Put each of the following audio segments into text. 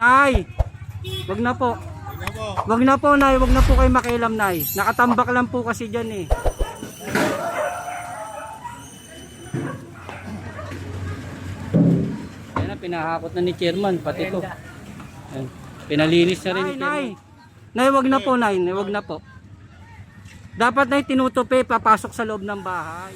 Nay, wag na po. Wag na po, Nay. Wag na po kayo makialam, Nay. Nakatambak lang po kasi dyan eh. Ayan na, pinahakot na ni Chairman, pati to. Ayan. Pinalinis na rin ni Chairman. Nay, wag na po, Nay. Wag na po. Dapat, Nay, tinutupi, papasok sa loob ng bahay.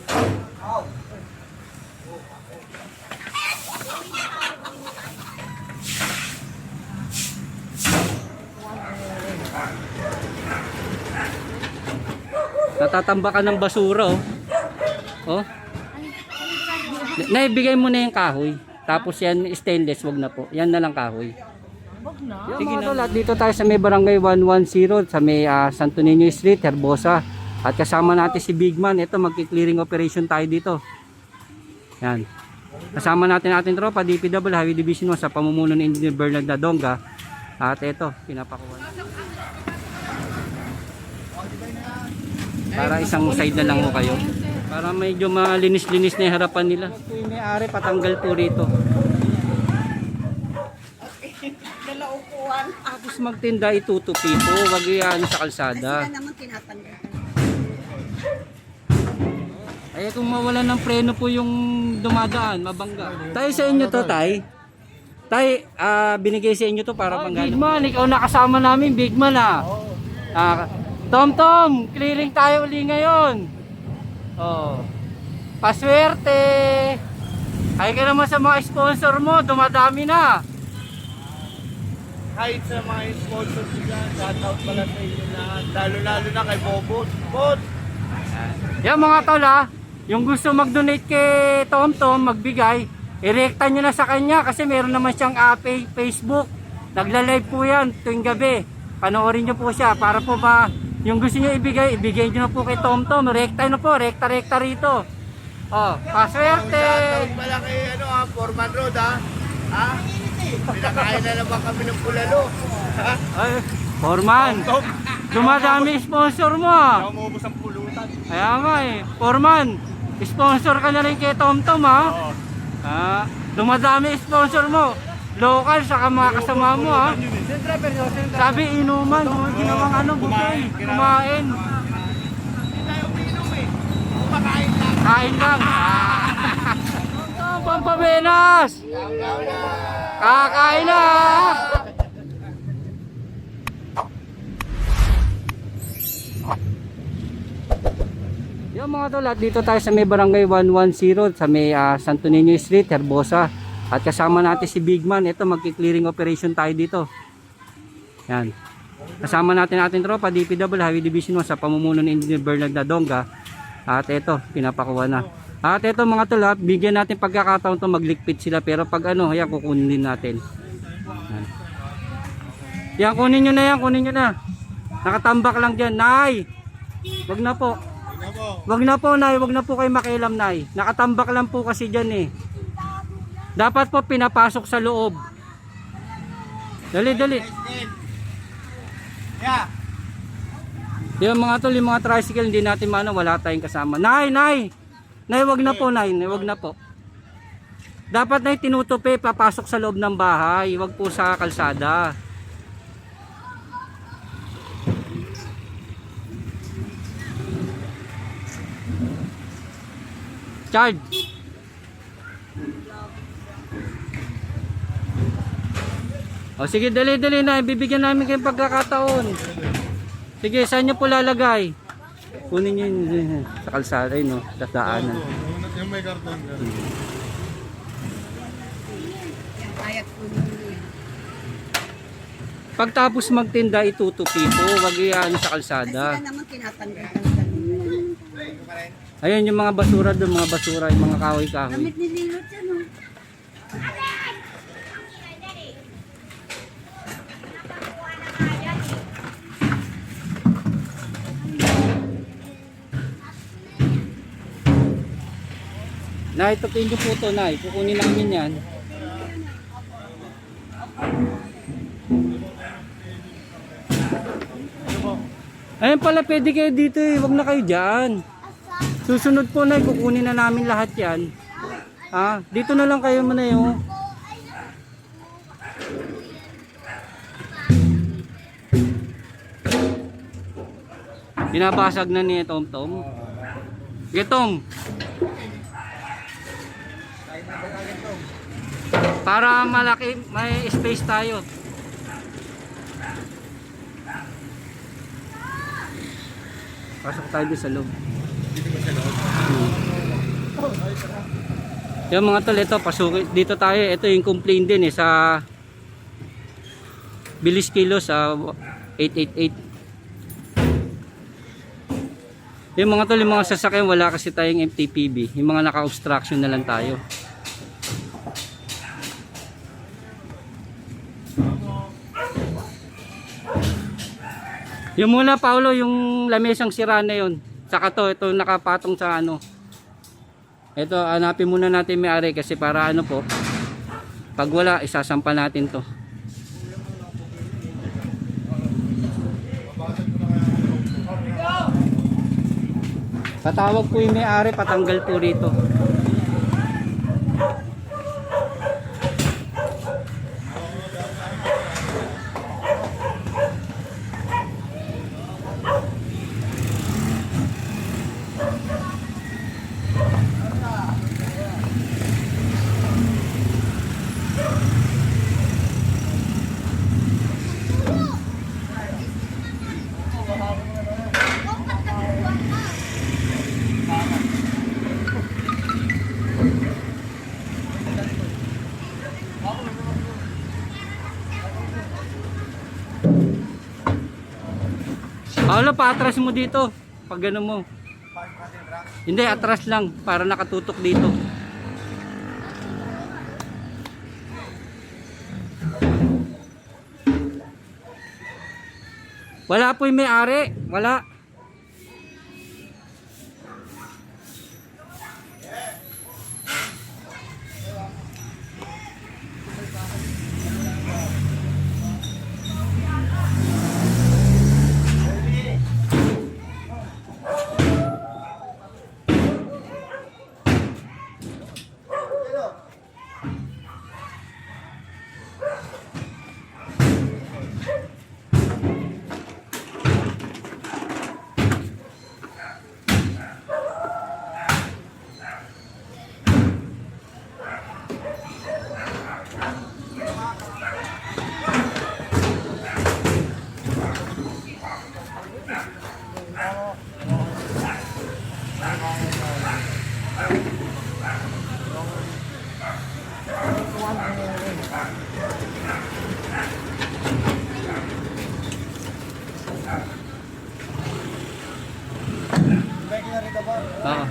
Natatambakan ng basura oh. Oh. Naibigay mo na yung kahoy. Tapos yan stainless, wag na po. Yan na lang kahoy. Wag na. Sige na. Lahat dito tayo sa may barangay 110 sa may Santo Niño Street, Herbosa. At kasama natin si Bigman. Ito magki-clearing operation tayo dito. Yan. Kasama natin ating tropa DPW Highway Division 1 sa pamumuno ni Engineer Bernard Nadonga. At ito, pinapakuha. Para isang side na lang mo kayo. Para medyo malinis-linis na yung harapan nila. Ito yung may-ari, patanggal po rito. Tapos magtinda, itutupi po. Wag yan sa kalsada. Ay kung mawalan ng preno po yung dumadaan, mabangga. Tayo sa inyo to, Tay. Tay, binigay sa inyo to para panggalan. Bigman, ikaw nakasama namin, Bigman Tom, clearing tayo uli ngayon. Oh. Paswerte. Ay ka naman sa mga sponsor mo, dumadami na. Kahit sa mga sponsors dyan, shoutout pala sa inyo lahat. Lalo na kay Bobot. Yan mga tol yung gusto mag-donate kay Tom, magbigay, i-recta nyo na sa kanya kasi meron naman siyang Facebook. Nagla-live po yan tuwing gabi. Panoorin nyo po siya para po ba yung gusto nyo ibigay nyo na po kay Tom. Rekta nyo po, rekta rito. Oh, paswerte. Shoutout pala kay Foreman Road Pinakain na naman kami ng pulalo. Ay, Foreman. Dumadami sponsor mo Umubos ang pulutan. Kaya nga Foreman, sponsor ka na rin kay Tom Oo. Dumadami sponsor mo. Local sa mga kasama mo Sabi inuman, ginawang buffet, kumain. Hindi tayo uminom kumakain lang. Kain lang. Pampabenas. Kakain na. Yung mga tol, dito tayo sa may barangay 110 sa may Santo Niño Street, Herbosa. At kasama natin si Bigman. Ito magki-clearing operation tayo dito. Yan. Kasama natin ating tropa DPW Highway Division 1 sa pamumuno ni Engineer Bernard Nadonga. At ito, pinapakuha na. At ito mga tol, bigyan natin pagkakataon to maglikpit sila. Pero pag ayan, kukunin din natin. Yan, kunin nyo na. Nakatambak lang dyan. Nay, wag na po. Wag na po, Nay. Wag na po kayo makialam, Nay. Nakatambak lang po kasi dyan eh. Dapat po pinapasok sa loob. Dali. Yeah. Yung mga tol, yung mga tricycle hindi natin wala tayong kasama. Nay, wag na po, Nay. Wag na po. Dapat, Nay, tinutupi, papasok sa loob ng bahay. Wag po sa kalsada. Charge. O sige, dali na, bibigyan namin kayong pagkakataon. Sige, saan nyo po lalagay? Kunin nyo yun sa kalsada no, sa daanan. Yung may karton ka. Pagtapos magtinda, itutupi po, wag yan sa kalsada. Ayun yung mga basura doon, yung mga kahoy-kahoy. Damit ni Lilot yan Nay, tupin nyo po ito, Nay. Kukunin namin yan. Ayun pala, pwede kayo dito eh. Huwag na kayo dyan. Susunod po, Nay. Kukunin na namin lahat yan. Dito na lang kayo muna yun. Binabasag na ni Tom Tom. Getong. Para malaki, may space tayo. Pasok tayo doon sa loob. Yung mga tol, ito, pasok dito tayo. Ito yung complaint din sa Bilis Kilo sa 888. Yung mga tol, yung mga sasakyan, wala kasi tayong MTPB. Yung mga naka-obstruction na lang tayo. Yung muna, Paulo, yung lamesang sira na yun. Saka to, ito nakapatong sa ano. Ito, hanapin muna natin may-ari kasi para ano po. Pag wala, isasampa natin to. Patawag po yung may-ari, patanggal po rito. Paulo, pa-atras mo dito. Pag gano'n mo. Hindi, atras lang. Para nakatutok dito. Wala po yung may-ari. Wala. Oo.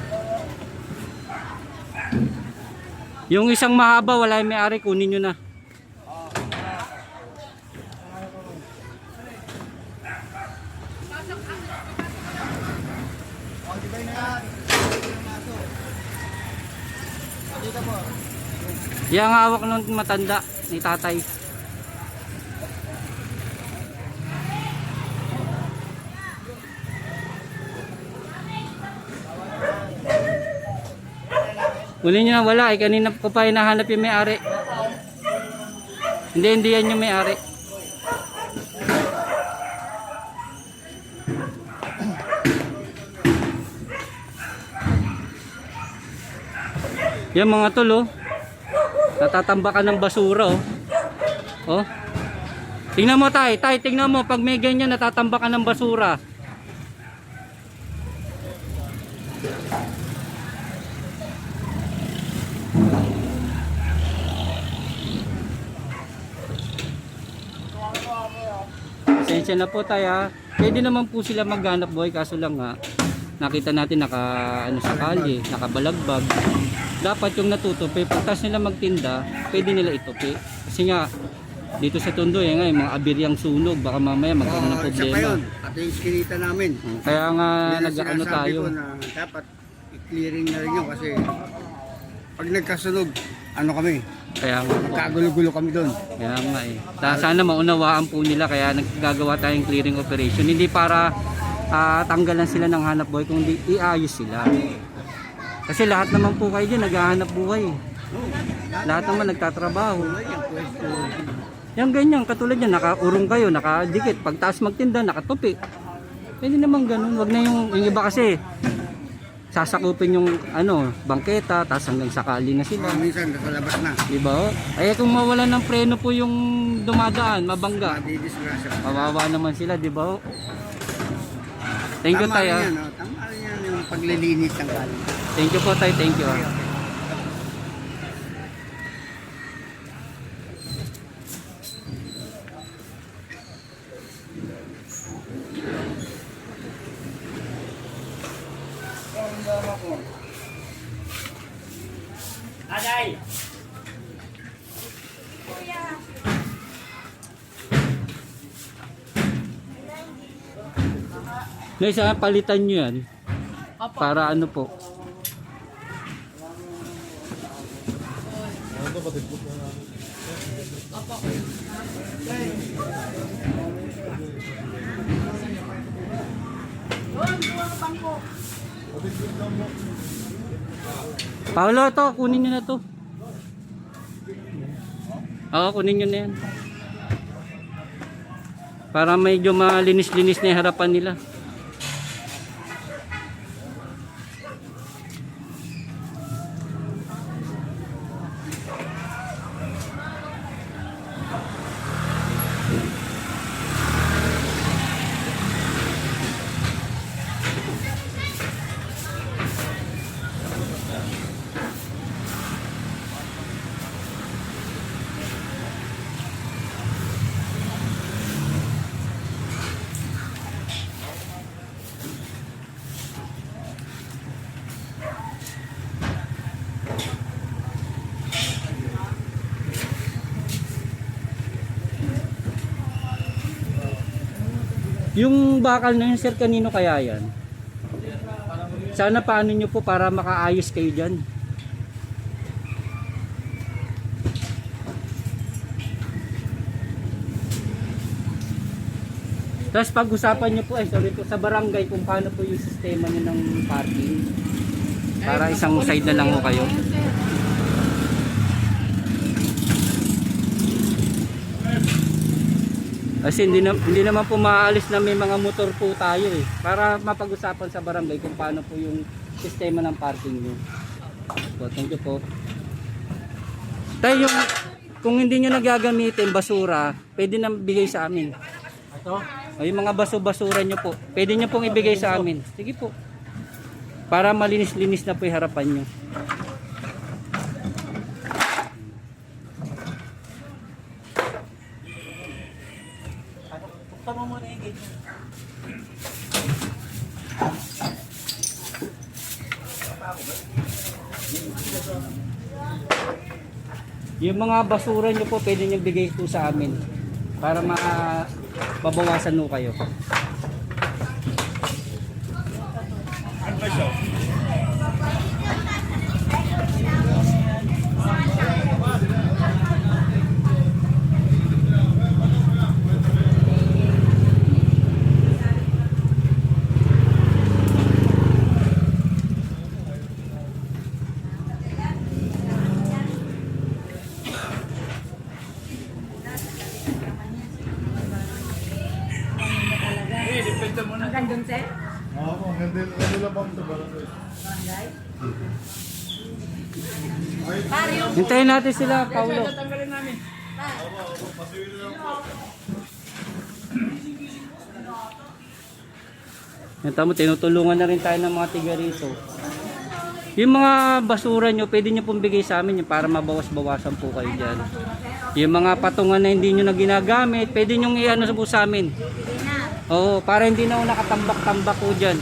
Yung isang mahaba, wala yung may-ari, kunin nyo na. Yang hawak nung matanda ni tatay. Kunin nyo na, wala eh. Kanina ko pa hinahanap yung may-ari. Hindi yan yung may-ari. Yan mga tol, oh. Natatambakan ng basura, oh. Oh. Tingnan mo, tay, tingnan mo. Pag may ganyan, natatambakan ng basura. Pasensya na po tayo, ha. Pwede naman po sila maghanap buhay, kaso lang nga nakita natin naka ano sa kalye, nakabalagbag. Dapat yung natutupi, pagtas nila magtinda, pwede nila itupi. Kasi nga dito sa Tondo nga yung mga abiryang sunog, baka mamaya magkaroon ng problema. Yun, pati yung kinita namin. Kaya nga Yan ang nag-ano sinasabi tayo. ko na dapat i-clearing na rin yun kasi pag nagkasunog, ano kami, Kaya nga po. kagulo-gulo kami doon. Kaya nga eh. Sana maunawaan po nila kaya naggagawa tayong clearing operation. Hindi para tanggalan sila ng hanap buhay, kundi iayos sila. Kasi lahat naman po kayo dyan naghahanap buhay. Lahat naman nagtatrabaho. Yung ganyan, katulad yan, nakaurong kayo, nakadikit. Pagtaas magtinda, nakatupi. Pwede naman ganun. Wag na yung iba kasi sasakupin yung bangketa, tapos hanggang sakali na sila. Minsan nasa labas na. Di ba? Ay kung mawalan ng preno po yung dumadaan, mabangga. Madidisgrasya. Kawawa naman sila, di ba? Thank you, Tama Tay. rin yan, no? Tama rin yan yung paglilinis ng galing. Thank you po, Tay. Thank you. Aday! Nay, saan palitan nyo yan? Para ano po? Paolo, to, kunin nyo na to. Oo, kunin nyo na yan. Para medyo malinis-linis na yung harapan nila. Yung bakal na yun, sir, kanino kaya yan? Sana paano nyo po para makaayos kayo dyan. Tapos pag-usapan nyo po, sorry po, sa barangay kung paano po yung sistema nyo ng parking. Para isang side na lang po kayo. Kasi hindi naman po maaalis na may mga motor po tayo eh. Para mapag-usapan sa barangay kung paano po yung sistema ng parking nyo. So, thank you po. Tayo kung hindi nyo nagagamitin basura, pwede na bigay sa amin. Ito? O yung mga basura nyo po, pwede nyo pong ibigay sa amin. Sige po. Para malinis-linis na po yung harapan nyo. Tama mo na yung gate. Yung mga basura nyo po, pwede nyo bigay po sa amin. Para mabawasan nyo kayo. Ano ba siya? Hanggang dun, sir? Oo, hindi lang bang ito barangay? Barangay? Pare, yung... Hintayin natin sila, Paulo. Tatanggalin namin. Yan, tamo, tinutulungan na rin tayo ng mga tiga rito. Yung mga basura nyo, pwede nyo pong bigay sa amin yung para mabawas-bawasan po kayo dyan. Yung mga patungan na hindi nyo na ginagamit, pwede nyo i-ano po sa amin. Oo, para hindi na ako nakatambak-tambak po dyan.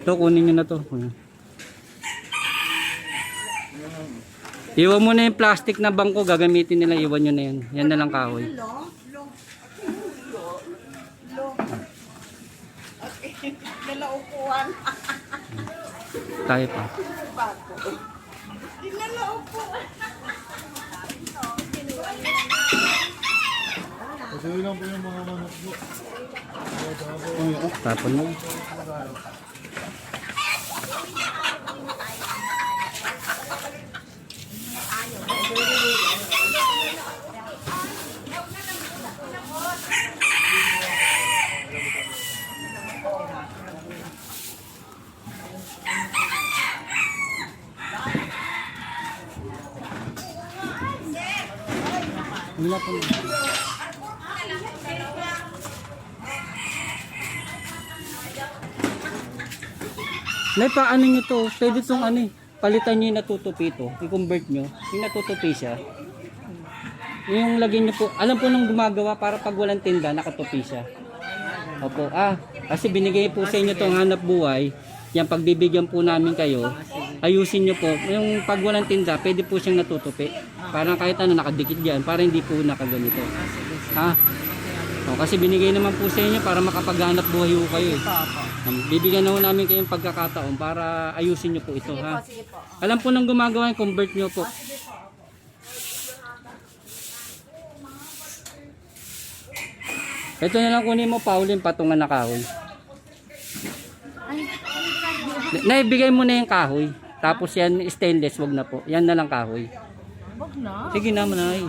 Ito, kunin nyo na to. Iwan mo na yung plastic na bangko, gagamitin nila, iwan nyo na yan. Yan na lang kahoy. Nalaupuan. Tayo pa. Nalaupuan. Kasi lang po yung mga manok po. Tapon mo. Wala po. Nay, paano nyo to? Pwede itong ano eh. Palitan nyo yung natutupi to. I-convert nyo. Yung natutupi siya. Yung lagyan nyo po. Alam po nung gumagawa para pag walang tinda, nakatupi siya. Opo. Kasi binigay po sa inyo itong hanap buhay. Yan, pagbibigyan po namin kayo. Ayusin nyo po. Yung pag walang tinda, pwede po siyang natutupi. Parang kahit ano, nakadikit yan. Para hindi po nakaganito. Ha? Kasi binigay naman po sa inyo para makapaghanap buhay po kayo eh. Bibigyan na po namin kayong pagkakataon para ayusin nyo po ito. Ha? Alam po nang gumagawa yung convert nyo po. Ito na lang kunin mo, Pauline, patungan na kahoy. Naibigay mo na yung kahoy. Tapos yan stainless, wag na po. Yan na lang kahoy. Wag na. Sige na, Manay.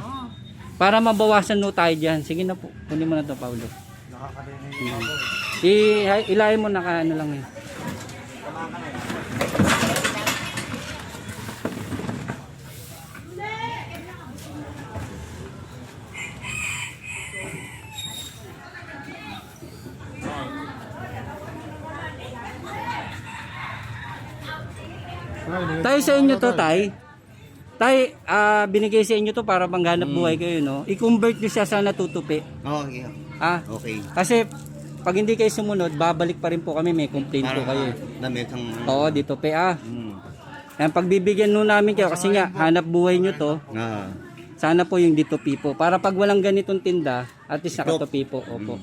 Para mabawasan no tayo dyan. Sige na po. Kunin mo na to, Paulo. Ilayin mo na ka ano lang eh. Tayo sa inyo to, Tay. Tay, binigay sa inyo to para panghanap buhay kayo, no? I-convert nyo siya sa natutupi. Okay. Okay. Kasi pag hindi kayo sumunod, babalik pa rin po kami, may complaint po kayo. Damit ang... Oo, dito pa. Yan, pagbibigyan nun namin kayo kasi nga, hanap buhay nyo to. Sana po yung dito po. Para pag walang ganitong tinda, at least nakatupi po. Opo.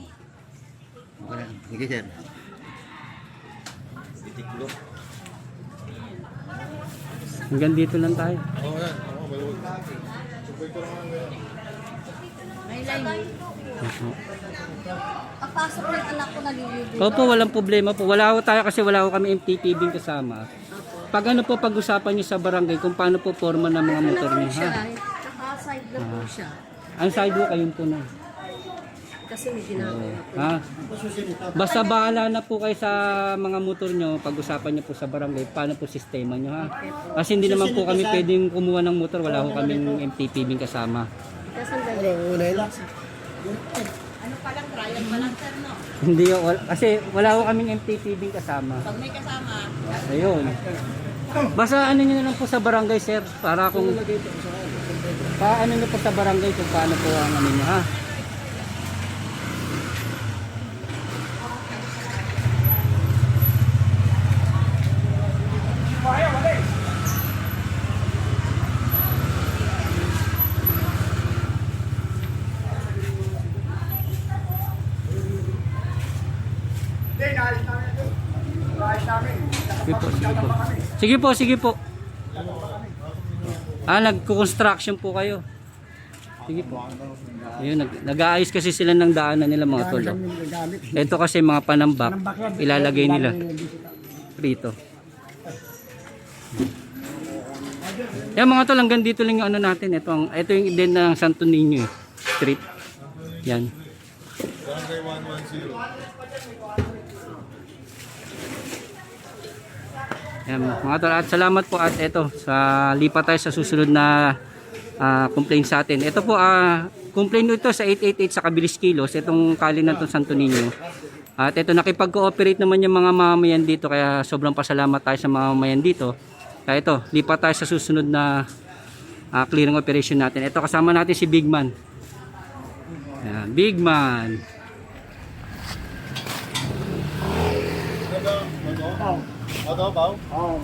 Sige, sir. Hanggang dito lang tayo. Oo, yan. Oo, maluwag. Subay ko naman yan. May line. Papasok ng anak ko naliligo. Opo, walang problema po. Wala ho tayo kasi wala ho kami MTPB kasama. Pag ano po, pag-usapan nyo sa barangay kung paano po forma ng mga motor nyo. Ha? Tsaka side na po siya. Ang sidewalk ayun po na. Kasi may ginagawa po. Ha? Basta bahala na po kayo sa mga motor nyo, pag-usapan nyo po sa barangay, paano po sistema nyo, ha? Kasi hindi naman po kami pwedeng kumuha ng motor, wala ho kaming MTPB kasama. Kasi dali. Ano pa lang, trial pa lang sir, no? Hindi ho, kasi wala ho kaming MTPB kasama. Pag may kasama. Ayun. Basta ano nyo na lang po sa barangay, sir, para kung paano nyo po sa barangay kung paano po ang ano nyo, ha? Sige po, sige po. Nagko-construction po kayo. Sige po. Ayun, nag-aayos kasi sila ng daanan nila mga tol. Ito kasi mga panambak, ilalagay nila rito. Yan mga tol, hanggang dito lang yung ano natin. Ito yung din ng Santo Niño Street. Yan. Barangay 110. Yan, mga tol, at salamat po at ito sa lipat tayo sa susunod na complaint sa atin. Ito po complaint ito sa 888 sa Kabilis Kilos, itong kalinan ng Santo Niño. At ito nakipag-cooperate naman yung mga mamamayan dito, kaya sobrang pasalamat tayo sa mga mamamayan dito. Kaya ito, lipat tayo sa susunod na clearing operation natin. Ito kasama natin si Big Man. Yan, Big Man. Ano, Pao? Oo,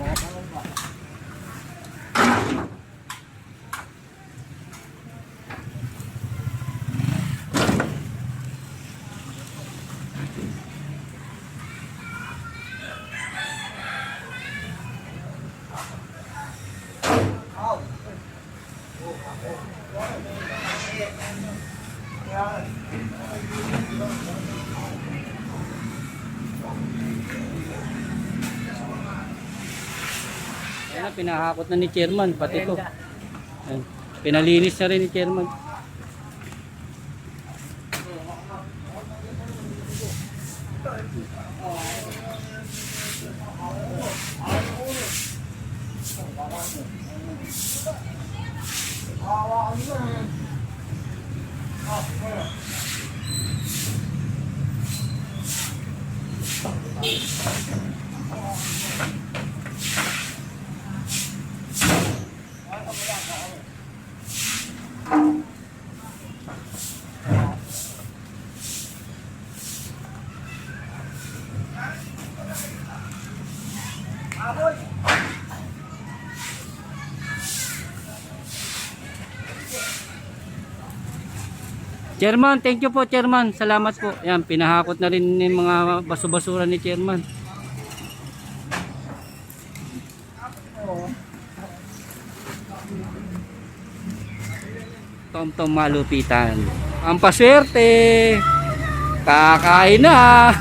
Ayan na, pinahakot na ni chairman, pati to. Ayan. Pinalinis na rin ni chairman. Chairman, thank you po chairman. Salamat po. Yan, pinahakot na rin yung mga baso-basura ni chairman. Tom-tom malupitan. Ang paswerte. Kakain na.